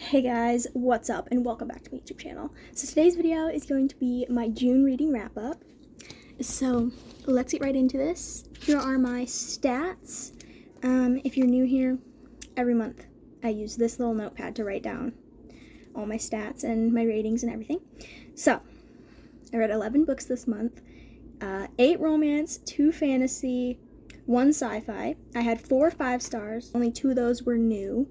Hey guys, what's up and welcome back to my YouTube channel. So today's video is going to be my June reading wrap up. So let's get right into this. Here are my stats. If you're new here, every month I use this little notepad to write down all my stats and my ratings and everything. So I read 11 books this month, 8 romance, 2 fantasy, 1 sci-fi. I had 4 5-stars, only 2 of those were new.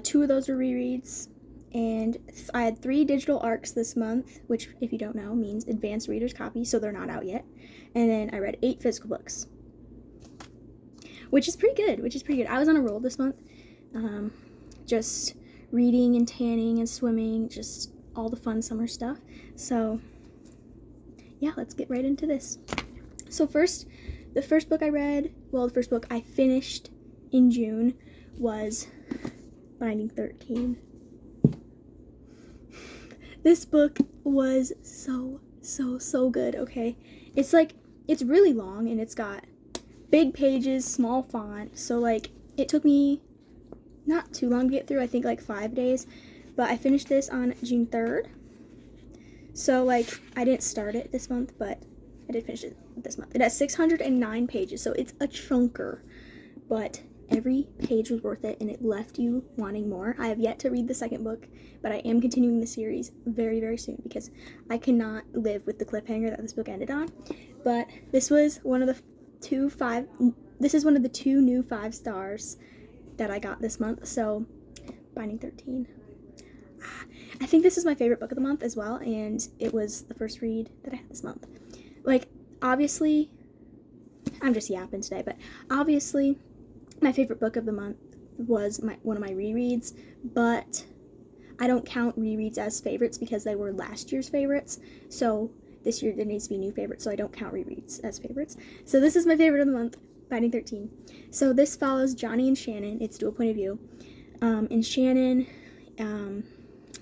2 of those were rereads, and I had 3 digital arcs this month, which, if you don't know, means advanced reader's copy, so they're not out yet. And then I read 8 physical books, which is pretty good. I was on a roll this month, just reading and tanning and swimming, just all the fun summer stuff. So yeah, let's get right into this. So the first book I finished in June was Binding 13. This book was so good, okay? It's really long and it's got big pages, small font, so it took me not too long to get through, I think 5 days, but I finished this on June 3rd. So I didn't start it this month, but I did finish it this month. It has 609 pages, so it's a chunker, but every page was worth it, and it left you wanting more. I have yet to read the second book, but I am continuing the series very, very soon because I cannot live with the cliffhanger that this book ended on. But this was one of the 2 new 5-stars that I got this month, so Binding 13. I think this is my favorite book of the month as well, and it was the first read that I had this month. Obviously, I'm just yapping today, but obviously, my favorite book of the month was one of my rereads, but I don't count rereads as favorites because they were last year's favorites. So this year there needs to be new favorites, so I don't count rereads as favorites. So this is my favorite of the month, Binding 13. So this follows Johnny and Shannon. It's dual point of view. And Shannon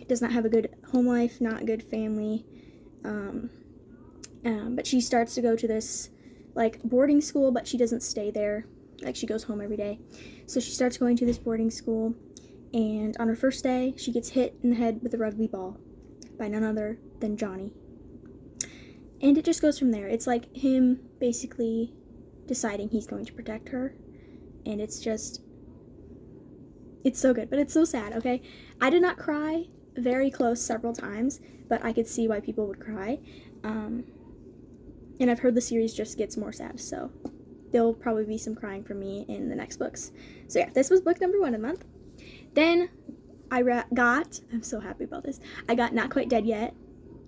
does not have a good home life, not a good family. But she starts to go to this boarding school, but she doesn't stay there. She goes home every day. So she starts going to this boarding school, and on her first day, she gets hit in the head with a rugby ball by none other than Johnny. And it just goes from there. It's him basically deciding he's going to protect her, and it's so good, but it's so sad, okay? I did not cry very close several times, but I could see why people would cry. And I've heard the series just gets more sad, so there'll probably be some crying from me in the next books. So yeah, this was book number 1 of the month. Then I'm so happy about this, I got Not Quite Dead Yet,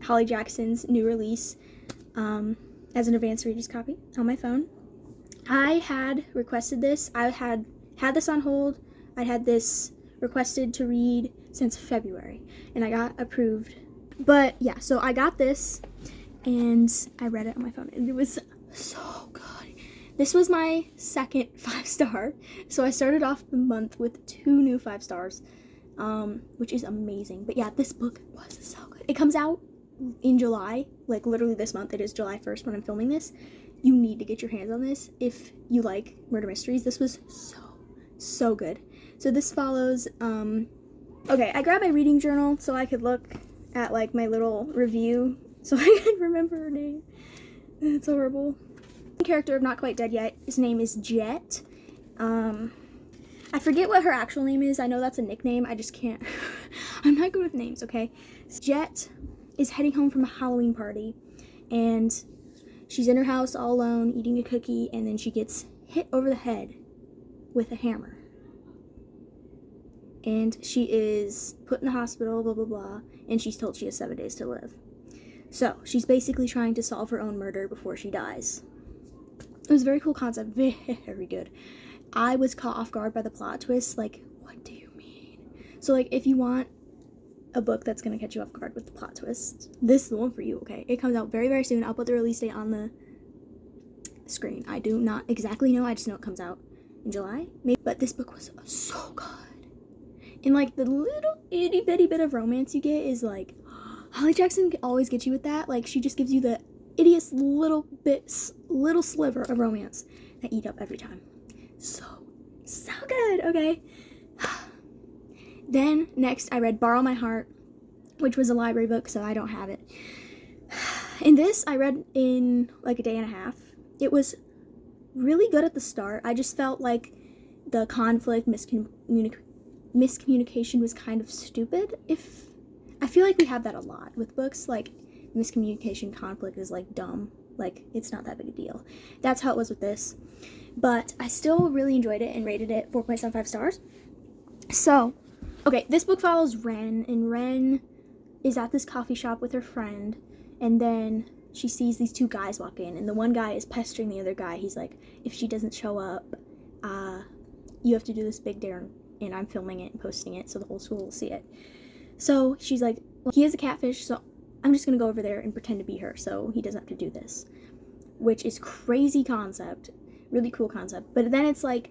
Holly Jackson's new release, as an advanced reader's copy on my phone. I had requested this. I had this on hold. I had this requested to read since February, and I got approved. But yeah, so I got this, and I read it on my phone, and it was so good. This was my second 5-star, so I started off the month with 2 new 5-stars, which is amazing. But yeah, this book was so good. It comes out in July, literally this month. It is July 1st when I'm filming this. You need to get your hands on this if you like murder mysteries. This was so good. So this follows, okay, I grabbed my reading journal so I could look at my little review so I could remember her name. It's horrible. Character of Not Quite Dead Yet, his name is Jet. I forget what her actual name is. I know that's a nickname. I just can't. I'm not good with names, okay? Jet is heading home from a Halloween party, and she's in her house all alone eating a cookie, and then she gets hit over the head with a hammer. And she is put in the hospital, blah, blah, blah, and she's told she has 7 days to live. So she's basically trying to solve her own murder before she dies. It was a very cool concept, very good. I was caught off guard by the plot twist, what do you mean? So if you want a book that's going to catch you off guard with the plot twist, this is the one for you, okay? It comes out very, very soon. I'll put the release date on the screen. I do not exactly know, I just know it comes out in July, maybe. But this book was so good. And the little itty bitty bit of romance you get is Holly Jackson always gets you with that. She just gives you the ittiest little sliver of romance that eat up every time. So good, okay? Then next I read Borrow My Heart, which was a library book, so I don't have it. And this I read in like a day and a half. It was really good at the start. I just felt like the conflict, miscommunication was kind of stupid. I feel like we have that a lot with books, like miscommunication, conflict is like dumb. Like, it's not that big a deal. That's how it was with this. But I still really enjoyed it and rated it 4.75 stars. So, okay, this book follows Ren, and Ren is at this coffee shop with her friend, and then she sees these two guys walk in, and the one guy is pestering the other guy. He's like, if she doesn't show up, you have to do this big dare, and I'm filming it and posting it so the whole school will see it. So she's like, well, he is a catfish, so I'm just gonna go over there and pretend to be her so he doesn't have to do this. Which is crazy concept, really cool concept. But then it's like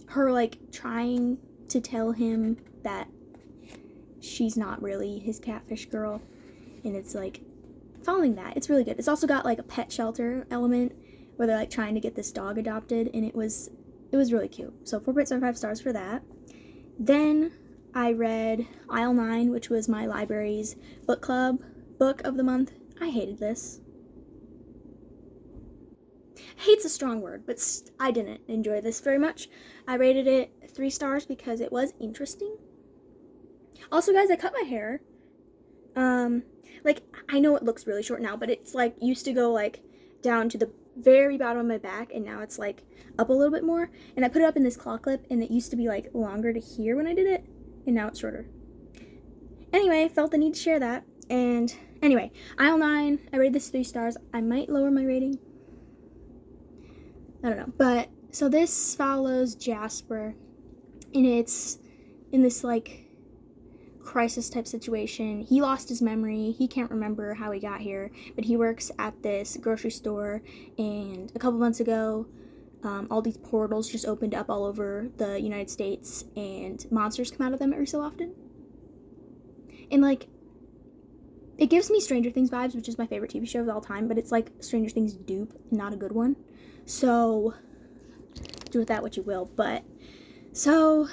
her like trying to tell him that she's not really his catfish girl, and it's like following that. It's really good. It's also got like a pet shelter element where they're like trying to get this dog adopted, and it was really cute. So 4.75 stars for that. Then I read Aisle 9, which was my library's book club book of the month. I hated this. Hate's a strong word, but I didn't enjoy this very much. I rated it 3 stars because it was interesting. Also, guys, I cut my hair. Like, I know it looks really short now, but it's like used to go like down to the very bottom of my back, and now it's like up a little bit more. And I put it up in this claw clip, and it used to be like longer to here when I did it, and now it's shorter. Anyway, I felt the need to share that. And anyway, Aisle 9, I rated this 3 stars. I might lower my rating. I don't know. But, so this follows Jasper, and it's in this, like, crisis type situation. He lost his memory. He can't remember how he got here, but he works at this grocery store, and a couple months ago, all these portals just opened up all over the United States, and monsters come out of them every so often. And, like, it gives me Stranger Things vibes, which is my favorite TV show of all time, but it's like Stranger Things dupe, not a good one. So, do with that what you will. But, so,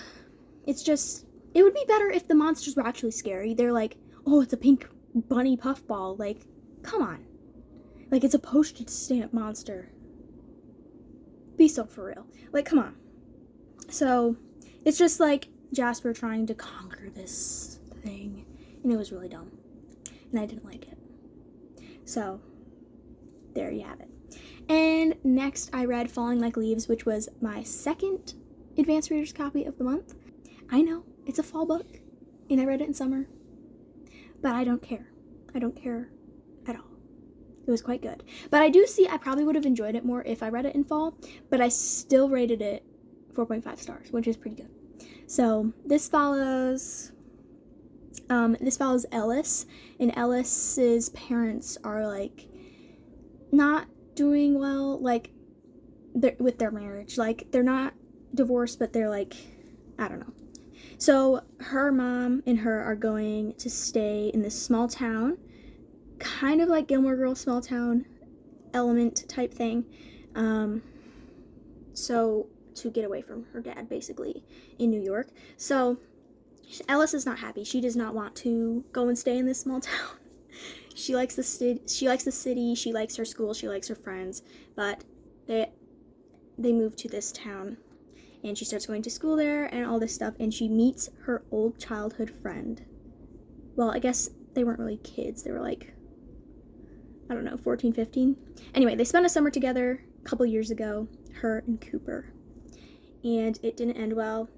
it's just, it would be better if the monsters were actually scary. They're like, oh, it's a pink bunny puffball. Like, come on. Like, it's a postage stamp monster. Be so for real. Like, come on. So, it's just like Jasper trying to conquer this thing. And it was really dumb. And I didn't like it. So, there you have it. And next I read Falling Like Leaves, which was my second advanced reader's copy of the month. I know, it's a fall book, and I read it in summer, but I don't care. I don't care at all. It was quite good. But I do see I probably would have enjoyed it more if I read it in fall, but I still rated it 4.5 stars, which is pretty good. So this follows Ellis, and Ellis's parents are like not doing well, like with their marriage. Like, they're not divorced, but they're like, I don't know. So her mom and her are going to stay in this small town, kind of like Gilmore Girls small town element type thing. So to get away from her dad, basically, in New York. So Ellis is not happy. She does not want to go and stay in this small town. She likes the city. She likes her school. She likes her friends. But they move to this town, and she starts going to school there and all this stuff. And she meets her old childhood friend. Well, I guess they weren't really kids. They were like, I don't know, 14, 15. Anyway, they spent a summer together a couple years ago, her and Cooper, and it didn't end well.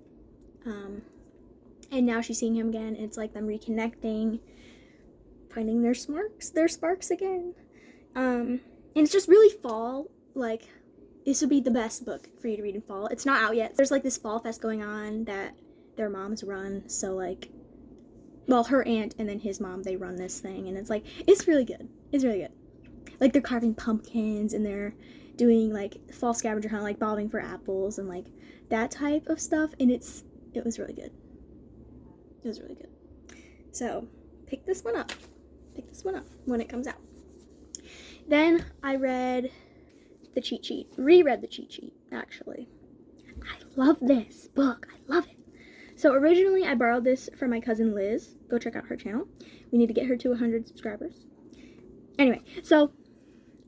And now she's seeing him again, and it's like them reconnecting, finding their sparks again. And it's just really fall. Like, this would be the best book for you to read in fall. It's not out yet. There's like this fall fest going on that their moms run. So like, well, her aunt and then his mom, they run this thing, and it's like, it's really good. It's really good. Like, they're carving pumpkins, and they're doing like fall scavenger hunt, like bobbing for apples and like that type of stuff. And it was really good. It was really good. So pick this one up. Pick this one up when it comes out. Then I reread The Cheat Sheet, actually. I love this book. I love it. So originally I borrowed this from my cousin Liz. Go check out her channel. We need to get her to 100 subscribers. Anyway, so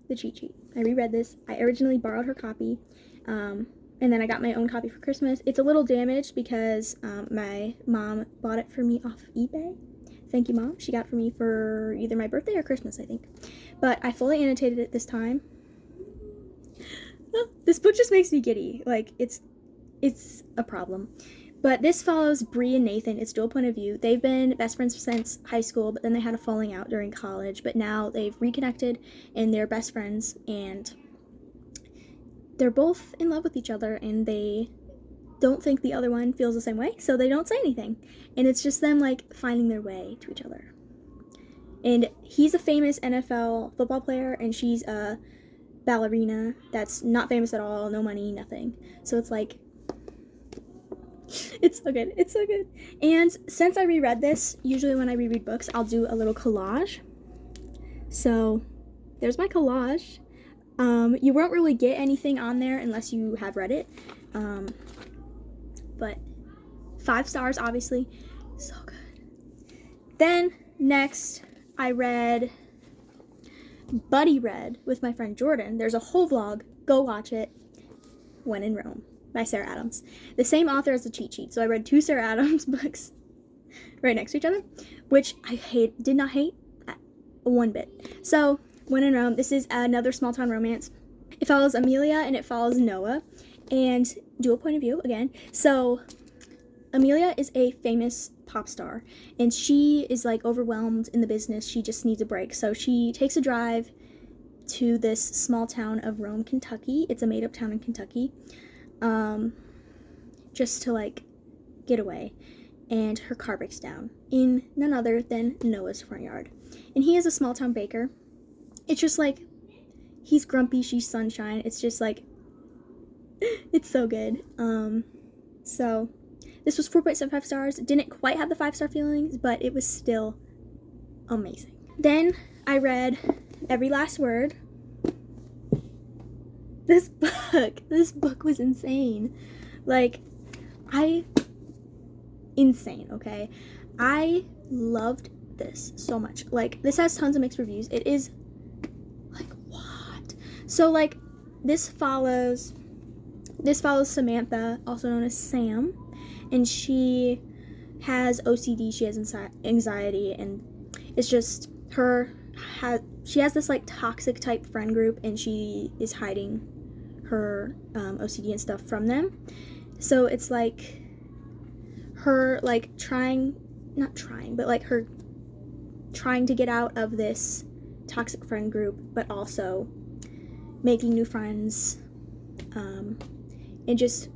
the cheat sheet. I reread this. I originally borrowed her copy, and then I got my own copy for Christmas. It's a little damaged because my mom bought it for me off of eBay. Thank you, Mom. She got it for me for either my birthday or Christmas, I think. But I fully annotated it this time. This book just makes me giddy. Like, it's a problem. But this follows Bree and Nathan. It's dual point of view. They've been best friends since high school, but then they had a falling out during college. But now they've reconnected, and they're best friends, and they're both in love with each other, and they don't think the other one feels the same way, so they don't say anything. And it's just them, like, finding their way to each other. And he's a famous NFL football player, and she's a ballerina that's not famous at all, no money, nothing. So it's like, it's so good. It's so good. And since I reread this, usually when I reread books, I'll do a little collage. So there's my collage. You won't really get anything on there unless you have read it. But 5 stars, obviously. So good. Then next, I read Buddy Read with my friend Jordan. There's a whole vlog. Go watch it. When in Rome by Sarah Adams. The same author as the cheat sheet. So I read 2 Sarah Adams books right next to each other, which I did not hate one bit. So When in Rome, this is another small town romance. It follows Amelia and it follows Noah, and dual point of view again. So Amelia is a famous pop star, and she is like overwhelmed in the business. She just needs a break. So she takes a drive to this small town of Rome, Kentucky. It's a made-up town in Kentucky, just to like get away. And her car breaks down in none other than Noah's front yard. And he is a small town baker. It's just like, he's grumpy, she's sunshine. It's just like, it's so good. So this was 4.75 stars. It didn't quite have the 5-star feelings, but it was still amazing. Then I read Every Last Word. This book was insane. Like, insane, okay? I loved this so much. Like, this has tons of mixed reviews. It is, like, what? So, like, this follows Samantha, also known as Sam, and she has OCD, she has anxiety, and it's just she has this, like, toxic type friend group, and she is hiding her OCD and stuff from them. So it's like her, like, trying to get out of this toxic friend group, but also making new friends, and just,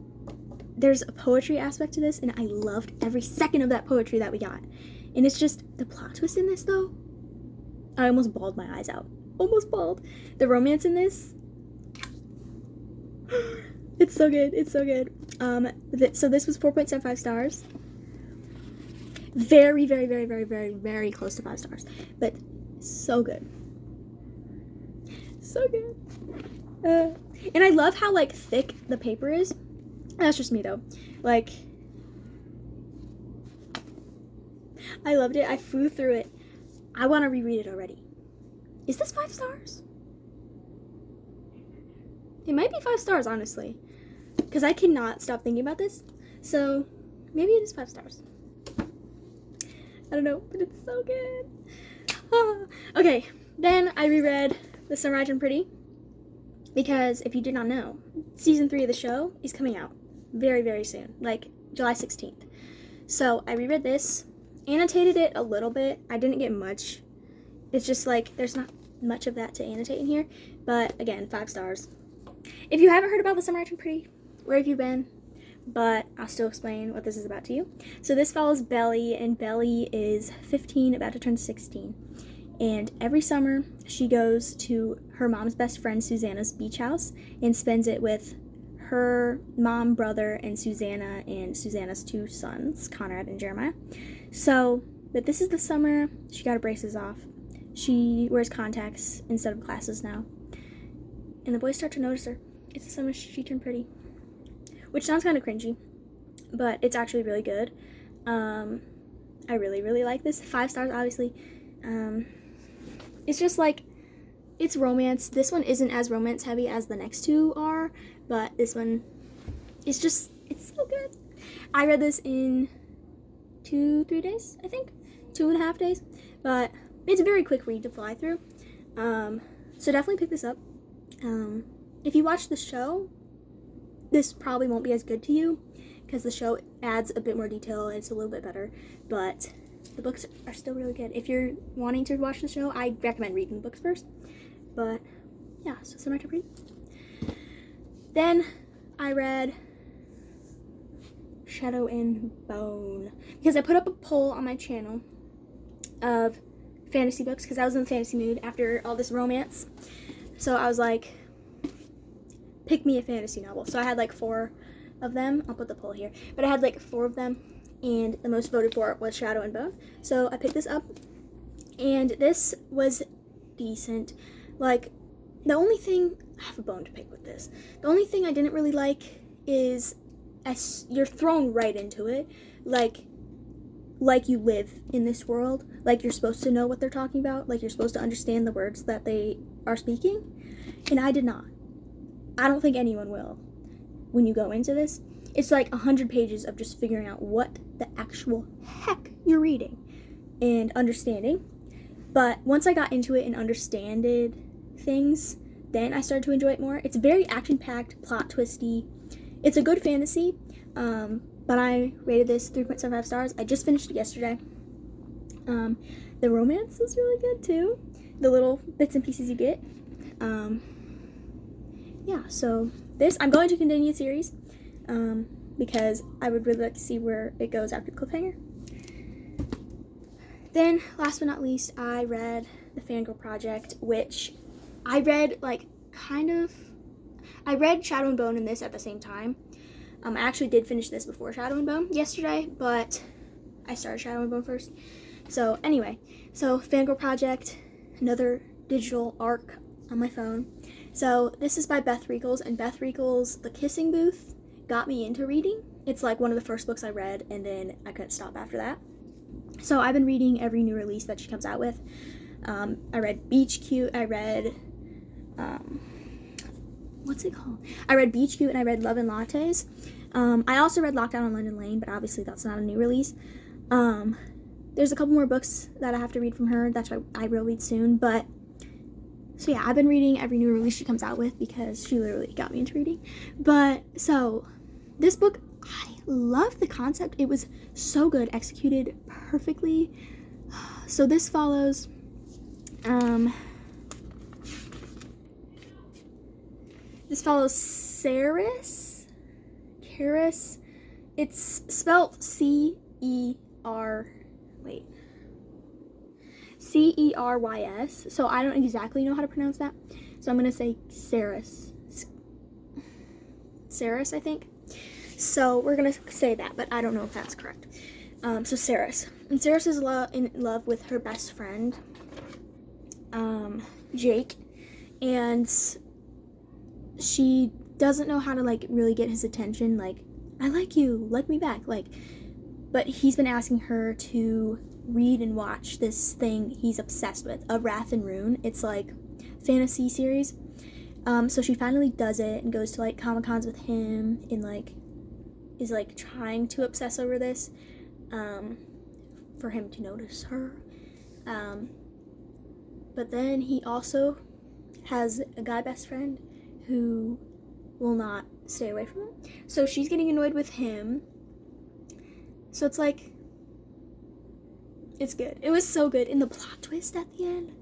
there's a poetry aspect to this, and I loved every second of that poetry that we got. And it's just, the plot twist in this, though, I almost bawled my eyes out. Almost bawled. The romance in this, it's so good. It's so good. So this was 4.75 stars. Very, very, very, very, very, very close to 5 stars. But so good. So good. And I love how, like, thick the paper is. That's just me, though. Like, I loved it. I flew through it. I want to reread it already. Is this 5 stars? It might be 5 stars, honestly, because I cannot stop thinking about this. So maybe it is 5 stars. I don't know, but it's so good. Okay, then I reread The Summer I Turned Pretty, because if you did not know, season 3 of the show is coming out very, very soon, like July 16th. So I reread this, annotated it a little bit. I didn't get much. It's just like, there's not much of that to annotate in here, but again, 5 stars. If you haven't heard about The Summer I Turned Pretty, where have you been? But I'll still explain what this is about to you. So this follows Belly, and Belly is 15, about to turn 16. And every summer, she goes to her mom's best friend, Susanna's beach house, and spends it with her mom, brother, and Susanna, and Susanna's 2 sons, Conrad and Jeremiah. So, but this is the summer, she got her braces off. She wears contacts instead of glasses now. And the boys start to notice her. It's the summer she turned pretty. Which sounds kind of cringy, but it's actually really good. I really, really like this. 5 stars, obviously. It's just like, it's romance. This one isn't as romance heavy as the next two are, but this one is just, it's so good. I read this in 2-3 days, I think. 2.5 days. But it's a very quick read to fly through. So definitely pick this up. If you watch the show, this probably won't be as good to you because the show adds a bit more detail and it's a little bit better, but the books are still really good. If you're wanting to watch the show, I recommend reading the books first. But yeah, so similar to read. Then I read Shadow and Bone because I put up a poll on my channel of fantasy books because I was in the fantasy mood after all this romance. So I was like, pick me a fantasy novel. So I had like 4 of them. I'll put the poll here. But I had like 4 of them, and the most voted for was Shadow and Bone. So I picked this up, and this was decent. Like, the only thing, I have a bone to pick with this. The only thing I didn't really like is as you're thrown right into it. Like you live in this world. Like you're supposed to know what they're talking about. Like you're supposed to understand the words that they are speaking. And I did not. I don't think anyone will when you go into this. It's like 100 pages of just figuring out what the actual heck you're reading and understanding. But once I got into it and understood things, then I started to enjoy it more. It's very action-packed, plot twisty. It's a good fantasy, but I rated this 3.75 stars. I just finished it yesterday. The romance is really good too. The little bits and pieces you get. Yeah, so this, I'm going to continue the series because I would really like to see where it goes after the cliffhanger. Then, last but not least, I read The Fangirl Project, which I read, I read Shadow and Bone and this at the same time. I actually did finish this before Shadow and Bone yesterday, but I started Shadow and Bone first. So, anyway, so Fangirl Project, another digital arc on my phone. So this is by Beth Reekles, and Beth Reekles' The Kissing Booth got me into reading. It's like one of the first books I read, and then I couldn't stop after that. So I've been reading every new release that she comes out with. I read Beach Cute, I read, what's it called? I read Beach Cute and I read Love and Lattes. I also read Lockdown on London Lane, but obviously that's not a new release. There's a couple more books that I have to read from her that I will read soon, but so yeah, I've been reading every new release she comes out with because she literally got me into reading. But so this book, I love the concept. It was so good, executed perfectly. So this follows Ceres. It's spelled Cerys. So I don't exactly know how to pronounce that. So I'm going to say Ceres. Ceres, I think. So we're going to say that, but I don't know if that's correct. So Ceres. And Ceres is in love with her best friend, Jake. And she doesn't know how to, like, really get his attention. Like, I like you. Like me back. Like, but he's been asking her to read and watch this thing he's obsessed with, A Wrath and Ruin. It's like fantasy series. So she finally does it and goes to like Comic-Cons with him and like is like trying to obsess over this for him to notice her. But then he also has a guy best friend who will not stay away from him. So she's getting annoyed with him. So it's like, it's good. It was so good. And the plot twist at the end,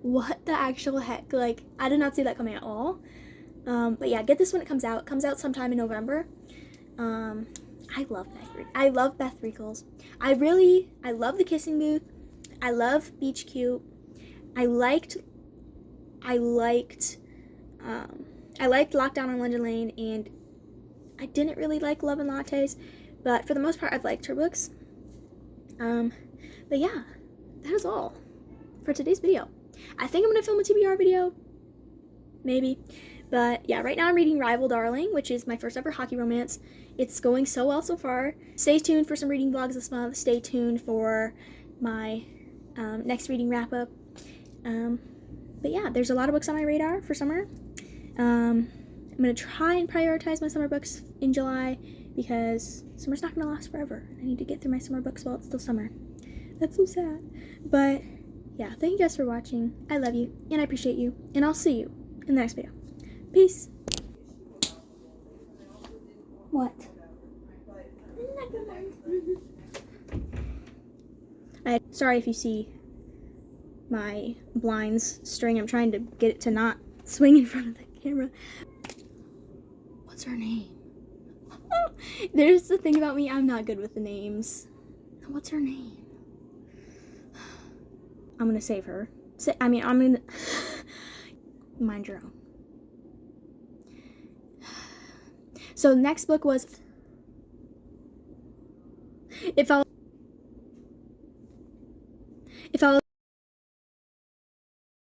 what the actual heck? Like, I did not see that coming at all. But yeah, get this when it comes out. It comes out sometime in November. I love Beth Reekles. I love The Kissing Booth. I love Beach Cute. I liked Lockdown on London Lane, and I didn't really like Love and Lattes, but for the most part, I've liked her books. But yeah, that is all for today's video. I think I'm gonna film a TBR video, maybe. But yeah, right now I'm reading Rival Darling, which is my first ever hockey romance, It's going so well so far. Stay tuned for some reading vlogs this month. Stay tuned for my next reading wrap-up. But yeah, there's a lot of books on my radar for summer. I'm going to try and prioritize my summer books in July because summer's not going to last forever. I need to get through my summer books while it's still summer. That's so sad. But yeah, thank you guys for watching. I love you, and I appreciate you, and I'll see you in the next video. Peace. What? Sorry if you see my blinds string. I'm trying to get it to not swing in front of the camera. What's her name? There's the thing about me, I'm not good with the names. What's her name? I'm gonna save her. I'm gonna mind your own. So the next book was if I